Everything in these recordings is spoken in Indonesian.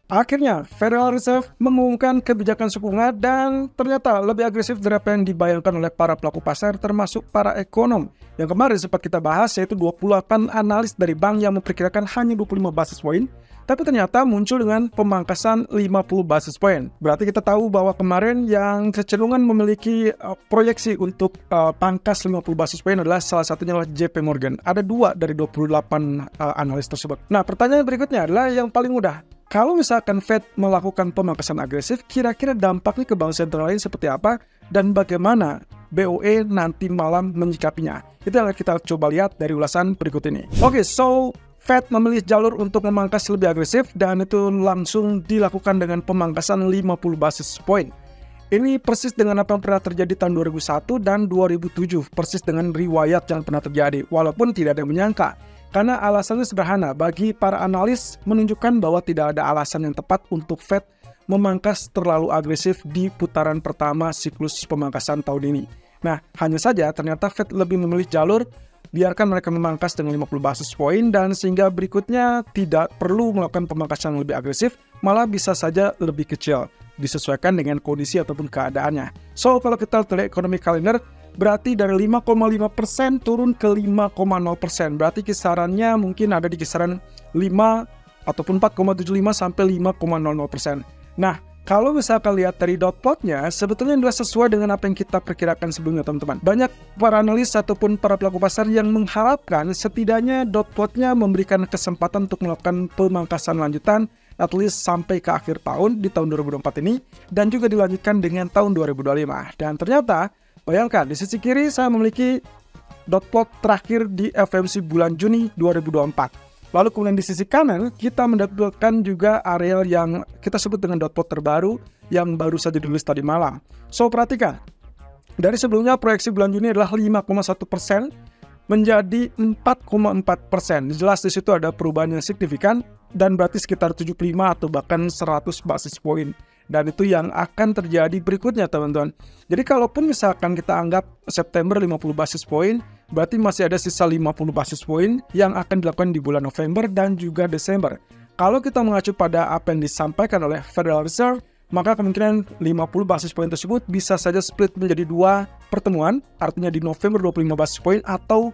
Akhirnya, Federal Reserve mengumumkan kebijakan suku bunga dan ternyata lebih agresif dari apa yang dibayangkan oleh para pelaku pasar termasuk para ekonom. Yang kemarin sempat kita bahas yaitu 28 analis dari bank yang memperkirakan hanya 25 basis point, tapi ternyata muncul dengan pemangkasan 50 basis point. Berarti kita tahu bahwa kemarin yang kecenderungan memiliki proyeksi untuk pangkas 50 basis point adalah salah satunya adalah JP Morgan. Ada 2 dari 28 analis tersebut. Nah, pertanyaan berikutnya adalah yang paling mudah. Kalau misalkan Fed melakukan pemangkasan agresif, kira-kira dampaknya ke bank sentral lain seperti apa dan bagaimana BOE nanti malam menyikapinya? Itu yang kita coba lihat dari ulasan berikut ini. Oke, so Fed memilih jalur untuk memangkas lebih agresif dan itu langsung dilakukan dengan pemangkasan 50 basis point. Ini persis dengan apa yang pernah terjadi tahun 2001 dan 2007, persis dengan riwayat yang pernah terjadi, walaupun tidak ada yang menyangka. Karena alasannya sederhana, bagi para analis menunjukkan bahwa tidak ada alasan yang tepat untuk Fed memangkas terlalu agresif di putaran pertama siklus pemangkasan tahun ini. Nah, hanya saja ternyata Fed lebih memilih jalur biarkan mereka memangkas dengan 50 basis point dan sehingga berikutnya tidak perlu melakukan pemangkasan yang lebih agresif, malah bisa saja lebih kecil, disesuaikan dengan kondisi ataupun keadaannya. So, kalau kita lihat economic calendar, berarti dari 5,5% turun ke 5,0%. Berarti kisarannya mungkin ada di kisaran 5 ataupun 4,75 sampai 5,00%. Nah, kalau misalkan lihat dari dot plotnya, sebetulnya sudah sesuai dengan apa yang kita perkirakan sebelumnya, teman-teman. Banyak para analis ataupun para pelaku pasar yang mengharapkan setidaknya dot plotnya memberikan kesempatan untuk melakukan pemangkasan lanjutan at least sampai ke akhir tahun di tahun 2024 ini dan juga dilanjutkan dengan tahun 2025. Dan ternyata bayangkan, di sisi kiri saya memiliki dot plot terakhir di FOMC bulan Juni 2024. Lalu kemudian di sisi kanan, kita mendapatkan juga area yang kita sebut dengan dot plot terbaru yang baru saja dirilis tadi malam. So, perhatikan. Dari sebelumnya, proyeksi bulan Juni adalah 5,1% menjadi 4,4%. Jelas di situ ada perubahan yang signifikan dan berarti sekitar 75 atau bahkan 100 basis point. Dan itu yang akan terjadi berikutnya, teman-teman. Jadi kalaupun misalkan kita anggap September 50 basis point, berarti masih ada sisa 50 basis point yang akan dilakukan di bulan November dan juga Desember. Kalau kita mengacu pada apa yang disampaikan oleh Federal Reserve, maka kemungkinan 50 basis point tersebut bisa saja split menjadi 2 pertemuan, artinya di November 25 basis point atau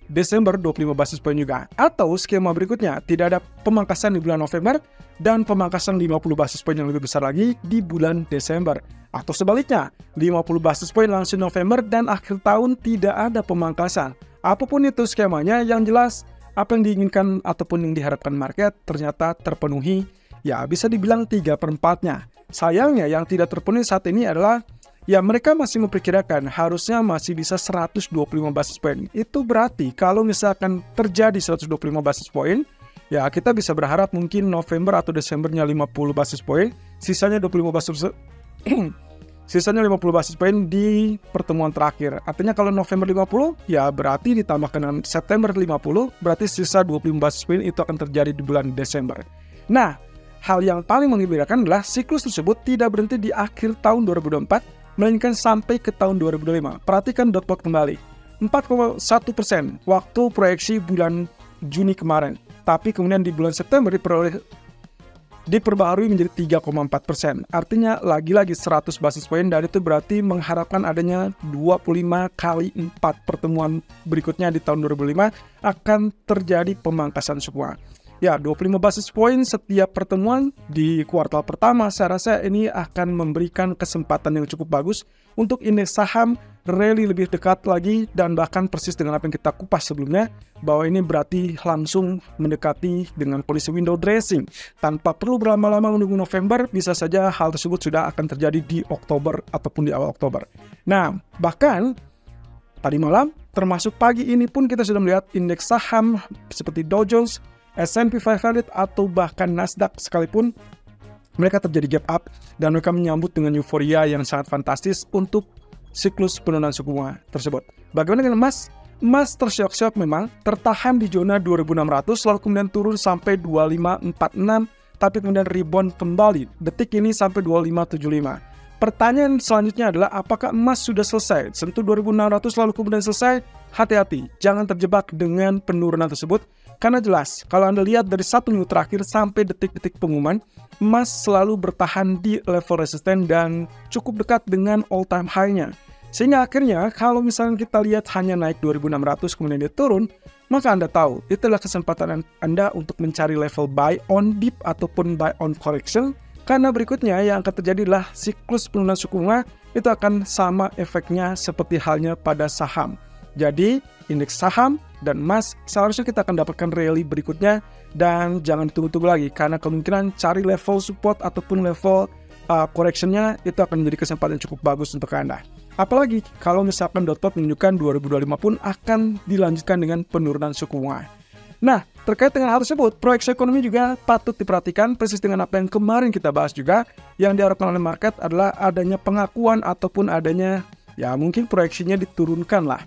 Desember 25 basis point juga. Atau skema berikutnya, tidak ada pemangkasan di bulan November dan pemangkasan 50 basis point yang lebih besar lagi di bulan Desember. Atau sebaliknya, 50 basis point langsung November dan akhir tahun tidak ada pemangkasan. Apapun itu skemanya, yang jelas apa yang diinginkan ataupun yang diharapkan market ternyata terpenuhi. Ya, bisa dibilang 3/4-nya. Sayangnya yang tidak terpenuhi saat ini adalah ya, mereka masih memperkirakan harusnya masih bisa 125 basis point. Itu berarti kalau misalkan terjadi 125 basis point, ya kita bisa berharap mungkin November atau Desembernya 50 basis point, sisanya 25 basis sisanya 50 basis point di pertemuan terakhir. Artinya kalau November 50, ya berarti ditambahkan dengan September 50, berarti sisa 25 basis point itu akan terjadi di bulan Desember. Nah, hal yang paling menggembirakan adalah siklus tersebut tidak berhenti di akhir tahun 2024, melainkan sampai ke tahun 2025. Perhatikan dot plot kembali. 4,1% waktu proyeksi bulan Juni kemarin. Tapi kemudian di bulan September diperbaharui menjadi 3,4%. Artinya lagi-lagi 100 basis point dan itu berarti mengharapkan adanya 25 kali 4 pertemuan berikutnya di tahun 2005 akan terjadi pemangkasan semua. Ya, 25 basis point setiap pertemuan di kuartal pertama, saya rasa ini akan memberikan kesempatan yang cukup bagus untuk indeks saham rally lebih dekat lagi dan bahkan persis dengan apa yang kita kupas sebelumnya, bahwa ini berarti langsung mendekati dengan kondisi window dressing. Tanpa perlu berlama-lama menunggu November, bisa saja hal tersebut sudah akan terjadi di Oktober ataupun di awal Oktober. Nah, bahkan tadi malam, termasuk pagi ini pun kita sudah melihat indeks saham seperti Dow Jones, S&P 500 atau bahkan Nasdaq sekalipun mereka terjadi gap up dan mereka menyambut dengan euforia yang sangat fantastis untuk siklus penurunan suku bunga tersebut. Bagaimana dengan emas? Emas tersyok-syok memang tertahan di zona 2600 lalu kemudian turun sampai 2546 tapi kemudian rebound kembali detik ini sampai 2575. Pertanyaan selanjutnya adalah apakah emas sudah selesai? Sentuh 2600 lalu kemudian selesai hati-hati, jangan terjebak dengan penurunan tersebut, karena jelas, kalau Anda lihat dari 1 minggu terakhir sampai detik-detik pengumuman, emas selalu bertahan di level resisten dan cukup dekat dengan all-time high-nya. Sehingga akhirnya, kalau misalnya kita lihat hanya naik 2.600 kemudian dia turun, maka Anda tahu, itulah kesempatan Anda untuk mencari level buy on dip ataupun buy on correction, karena berikutnya yang akan terjadi adalah siklus penurunan suku bunga itu akan sama efeknya seperti halnya pada saham. Jadi, indeks saham dan emas seharusnya kita akan dapatkan rally berikutnya dan jangan ditunggu-tunggu lagi karena kemungkinan cari level support ataupun level correction-nya itu akan menjadi kesempatan yang cukup bagus untuk Anda. Apalagi kalau misalkan .Fed menunjukkan 2025 pun akan dilanjutkan dengan penurunan suku bunga. Nah, terkait dengan hal tersebut, proyeksi ekonomi juga patut diperhatikan persis dengan apa yang kemarin kita bahas juga. Yang diharapkan oleh market adalah adanya pengakuan ataupun adanya, ya mungkin proyeksinya diturunkan lah.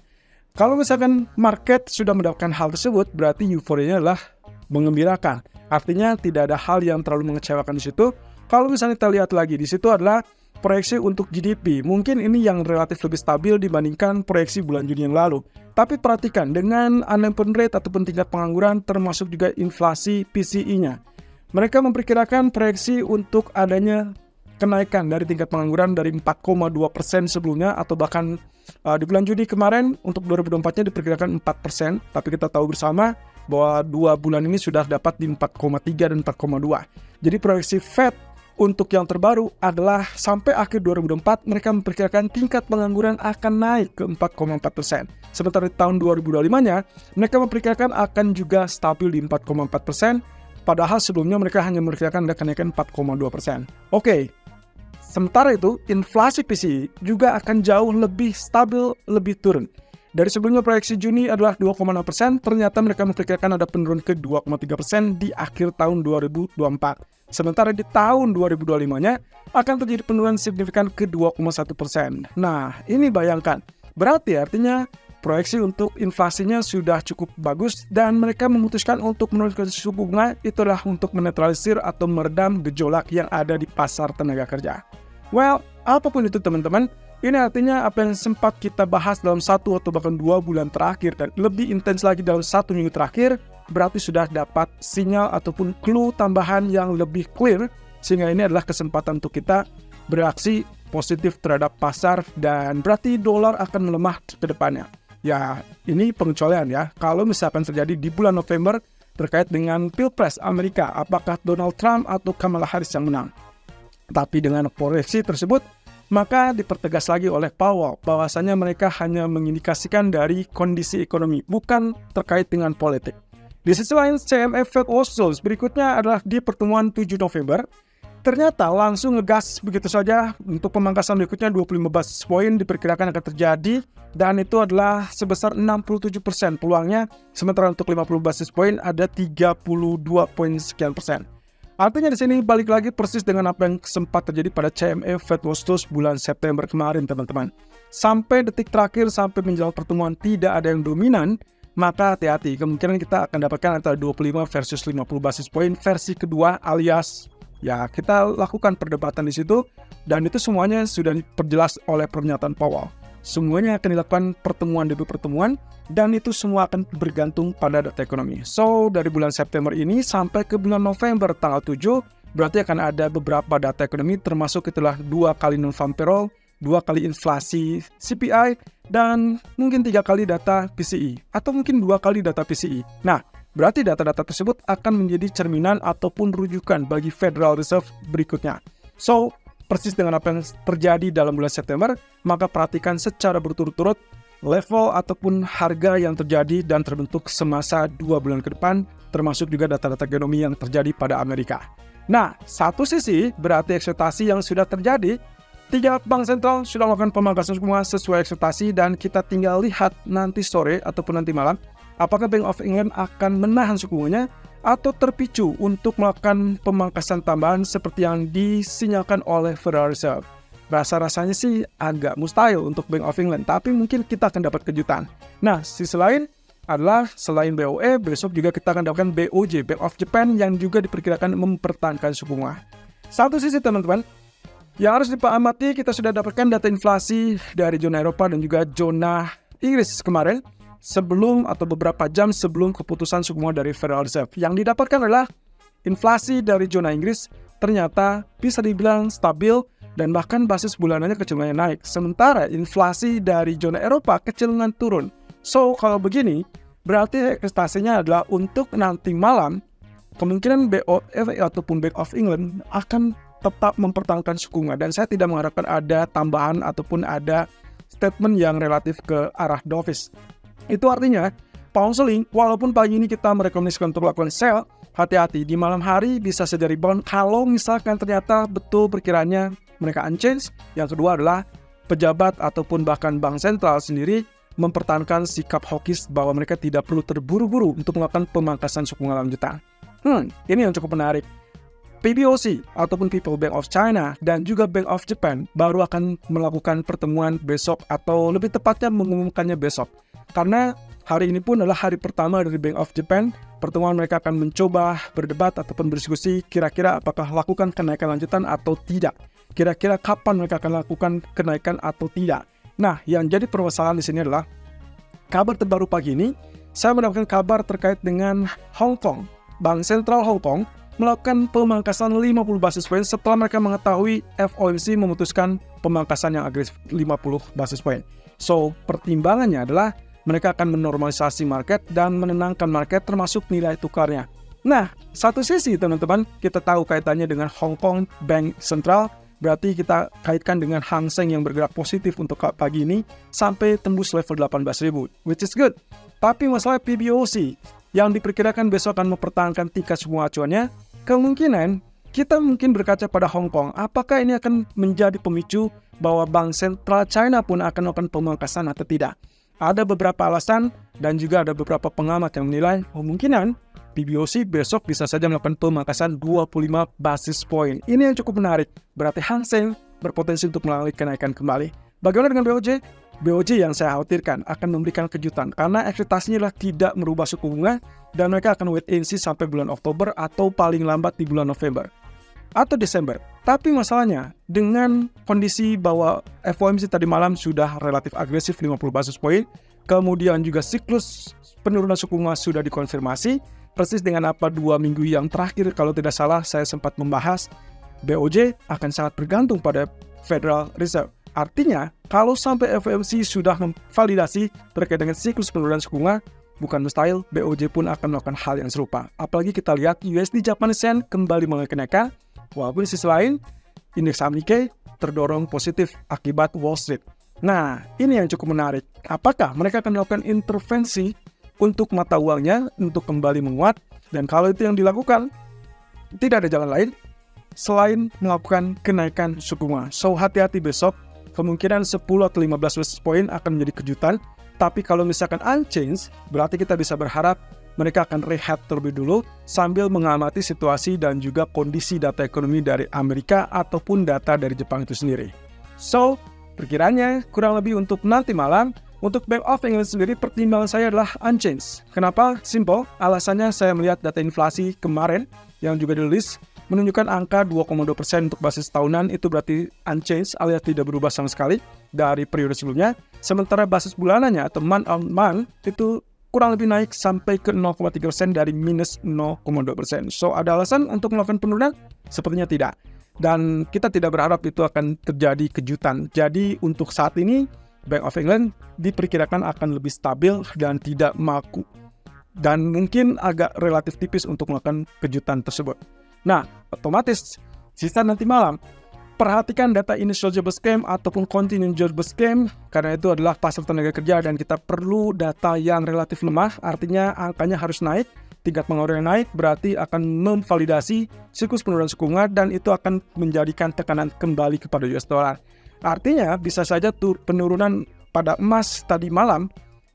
Kalau misalkan market sudah mendapatkan hal tersebut, berarti euforianya adalah mengembirakan. Artinya tidak ada hal yang terlalu mengecewakan di situ. Kalau misalnya kita lihat lagi, di situ adalah proyeksi untuk GDP. Mungkin ini yang relatif lebih stabil dibandingkan proyeksi bulan Juni yang lalu. Tapi perhatikan, dengan unemployment rate ataupun tingkat pengangguran termasuk juga inflasi PCE-nya. Mereka memperkirakan proyeksi untuk adanya kenaikan dari tingkat pengangguran dari 4,2% sebelumnya atau bahkan di bulan Juni kemarin untuk 2024-nya diperkirakan 4%. Tapi kita tahu bersama bahwa 2 bulan ini sudah dapat di 4,3 dan 4,2. Jadi proyeksi Fed untuk yang terbaru adalah sampai akhir 2024 mereka memperkirakan tingkat pengangguran akan naik ke 4,4%. Sementara di tahun 2025-nya mereka memperkirakan akan juga stabil di 4,4%. Padahal sebelumnya mereka hanya memperkirakan ada kenaikan 4,2%. Oke, sementara itu inflasi PCE juga akan jauh lebih stabil, lebih turun. Dari sebelumnya proyeksi Juni adalah 2,6%, ternyata mereka memperkirakan ada penurunan ke 2,3% di akhir tahun 2024. Sementara di tahun 2025-nya akan terjadi penurunan signifikan ke 2,1%. Nah, ini bayangkan. Berarti artinya proyeksi untuk inflasinya sudah cukup bagus dan mereka memutuskan untuk menurunkan suku bunga itulah untuk menetralisir atau meredam gejolak yang ada di pasar tenaga kerja. Well, apapun itu teman-teman, ini artinya apa yang sempat kita bahas dalam 1 atau bahkan 2 bulan terakhir dan lebih intens lagi dalam 1 minggu terakhir, berarti sudah dapat sinyal ataupun clue tambahan yang lebih clear, sehingga ini adalah kesempatan untuk kita bereaksi positif terhadap pasar dan berarti dolar akan melemah ke depannya. Ya, ini pengecualian ya. Kalau misalkan terjadi di bulan November terkait dengan Pilpres Amerika, apakah Donald Trump atau Kamala Harris yang menang. Tapi dengan proyeksi tersebut, maka dipertegas lagi oleh Powell bahwasanya mereka hanya mengindikasikan dari kondisi ekonomi, bukan terkait dengan politik. Di sisi lain, CME Fed Oscills berikutnya adalah di pertemuan 7 November. Ternyata langsung ngegas begitu saja untuk pemangkasan berikutnya 25 basis poin diperkirakan akan terjadi dan itu adalah sebesar 67% peluangnya, sementara untuk 50 basis poin ada 32 poin sekian persen. Artinya di sini balik lagi persis dengan apa yang sempat terjadi pada CME Fed Oscills bulan September kemarin teman-teman. Sampai detik terakhir sampai menjelang pertemuan tidak ada yang dominan, maka hati-hati, kemungkinan kita akan dapatkan antara 25 versus 50 basis poin versi kedua alias ya kita lakukan perdebatan di situ dan itu semuanya sudah diperjelas oleh pernyataan Powell. Semuanya akan dilakukan pertemuan demi pertemuan dan itu semua akan bergantung pada data ekonomi. So, dari bulan September ini sampai ke bulan November tanggal 7 berarti akan ada beberapa data ekonomi termasuk itulah 2 kali non-farm payroll, 2 kali inflasi CPI, dan mungkin 3 kali data PCE, atau mungkin 2 kali data PCE. Nah, berarti data-data tersebut akan menjadi cerminan ataupun rujukan bagi Federal Reserve berikutnya. So, persis dengan apa yang terjadi dalam bulan September, maka perhatikan secara berturut-turut level ataupun harga yang terjadi dan terbentuk semasa 2 bulan ke depan, termasuk juga data-data ekonomi yang terjadi pada Amerika. Nah, satu sisi berarti ekspektasi yang sudah terjadi, 3 bank sentral sudah melakukan pemangkasan suku bunga sesuai ekspektasi dan kita tinggal lihat nanti sore ataupun nanti malam apakah Bank of England akan menahan suku bunganya atau terpicu untuk melakukan pemangkasan tambahan seperti yang disinyalkan oleh Federal Reserve. Rasa-rasanya sih agak mustahil untuk Bank of England, tapi mungkin kita akan dapat kejutan. Nah, sisi lain adalah selain BOE, besok juga kita akan dapatkan BOJ, Bank of Japan yang juga diperkirakan mempertahankan suku bunga. Satu sisi teman-teman, yang harus diamati kita sudah dapatkan data inflasi dari zona Eropa dan juga zona Inggris kemarin. sebelum atau beberapa jam sebelum keputusan suku bunga dari Federal Reserve. Yang didapatkan adalah inflasi dari zona Inggris ternyata bisa dibilang stabil dan bahkan basis bulanannya kecenderungan naik. Sementara inflasi dari zona Eropa kecenderungan turun. So, kalau begini, berarti ekspektasinya adalah untuk nanti malam, kemungkinan BOF ataupun Bank of England akan tetap mempertahankan suku bunga. Dan saya tidak mengharapkan ada tambahan ataupun ada statement yang relatif ke arah dovish. Itu artinya, pound sterling, walaupun pagi ini kita merekomendasikan untuk melakukan sell, hati-hati, di malam hari bisa saja rebound kalau misalkan ternyata betul perkiraannya mereka unchanged. Yang kedua adalah pejabat ataupun bahkan bank sentral sendiri mempertahankan sikap hawkish bahwa mereka tidak perlu terburu-buru untuk melakukan pemangkasan suku bunga lanjutan. Ini yang cukup menarik. PBOC ataupun People Bank of China dan juga Bank of Japan baru akan melakukan pertemuan besok atau lebih tepatnya mengumumkannya besok. Karena hari ini pun adalah hari pertama dari Bank of Japan. Pertemuan mereka akan mencoba berdebat ataupun berdiskusi kira-kira apakah lakukan kenaikan lanjutan atau tidak. Kira-kira kapan mereka akan lakukan kenaikan atau tidak. Nah, yang jadi permasalahan di sini adalah kabar terbaru pagi ini, saya mendapatkan kabar terkait dengan Hong Kong. Bank Sentral Hong Kong melakukan pemangkasan 50 basis point setelah mereka mengetahui FOMC memutuskan pemangkasan yang agresif 50 basis point. So, pertimbangannya adalah mereka akan menormalisasi market dan menenangkan market termasuk nilai tukarnya. Nah, satu sisi teman-teman, kita tahu kaitannya dengan Hong Kong Bank Sentral, berarti kita kaitkan dengan Hang Seng yang bergerak positif untuk pagi ini sampai tembus level 18.000, which is good. Tapi masalah PBOC yang diperkirakan besok akan mempertahankan tingkat suku bunga acuannya, kemungkinan kita mungkin berkaca pada Hong Kong. Apakah ini akan menjadi pemicu bahwa Bank Sentral China pun akan melakukan pemangkasan atau tidak? Ada beberapa alasan dan juga ada beberapa pengamat yang menilai kemungkinan PBOC besok bisa saja melakukan pemangkasan 25 basis point. Ini yang cukup menarik. Berarti Hang Seng berpotensi untuk mengalami kenaikan kembali. Bagaimana dengan BOJ? BOJ yang saya khawatirkan akan memberikan kejutan karena ekspektasinya adalah tidak merubah suku bunga dan mereka akan wait and see sampai bulan Oktober atau paling lambat di bulan November atau Desember. Tapi masalahnya dengan kondisi bahwa FOMC tadi malam sudah relatif agresif 50 basis point, kemudian juga siklus penurunan suku bunga sudah dikonfirmasi, persis dengan apa 2 minggu yang terakhir kalau tidak salah saya sempat membahas BOJ akan sangat bergantung pada Federal Reserve. Artinya, kalau sampai FOMC sudah memvalidasi terkait dengan siklus penurunan suku bunga, bukan mustahil BOJ pun akan melakukan hal yang serupa. Apalagi kita lihat USD Japanese Yen kembali mengalami kenaikan, walaupun di sisi lain, indeks saham Nikkei terdorong positif akibat Wall Street. Nah, ini yang cukup menarik. Apakah mereka akan melakukan intervensi untuk mata uangnya untuk kembali menguat? Dan kalau itu yang dilakukan, tidak ada jalan lain selain melakukan kenaikan suku bunga. So, hati-hati besok. Kemungkinan 10 atau 15 basis point akan menjadi kejutan. Tapi kalau misalkan unchanged, berarti kita bisa berharap mereka akan rehat terlebih dulu sambil mengamati situasi dan juga kondisi data ekonomi dari Amerika ataupun data dari Jepang itu sendiri. So, perkiraannya kurang lebih untuk nanti malam, untuk Bank of England sendiri pertimbangan saya adalah unchanged. Kenapa? Simple, alasannya saya melihat data inflasi kemarin yang juga dirilis menunjukkan angka 2,2% untuk basis tahunan, itu berarti unchanged alias tidak berubah sama sekali dari periode sebelumnya. Sementara basis bulanannya atau month on month itu kurang lebih naik sampai ke 0,3% dari minus 0,2%. So, ada alasan untuk melakukan penurunan? Sepertinya tidak. Dan kita tidak berharap itu akan terjadi kejutan. Jadi, untuk saat ini, Bank of England diperkirakan akan lebih stabil dan tidak maku. Dan mungkin agak relatif tipis untuk melakukan kejutan tersebut. Nah, otomatis sisa nanti malam, perhatikan data initial jobs claim ataupun continuing jobs claim, karena itu adalah pasar tenaga kerja dan kita perlu data yang relatif lemah, artinya angkanya harus naik, tingkat pengangguran naik, berarti akan memvalidasi siklus penurunan suku bunga dan itu akan menjadikan tekanan kembali kepada US dollar. Artinya bisa saja penurunan pada emas tadi malam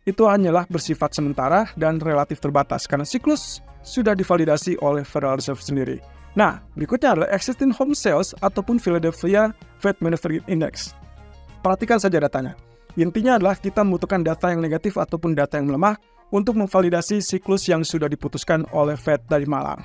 itu hanyalah bersifat sementara dan relatif terbatas karena siklus sudah divalidasi oleh Federal Reserve sendiri. Nah, berikutnya adalah existing home sales ataupun Philadelphia Fed Manufacturing Index. Perhatikan saja datanya. Intinya adalah kita membutuhkan data yang negatif ataupun data yang melemah untuk memvalidasi siklus yang sudah diputuskan oleh Fed dari malam.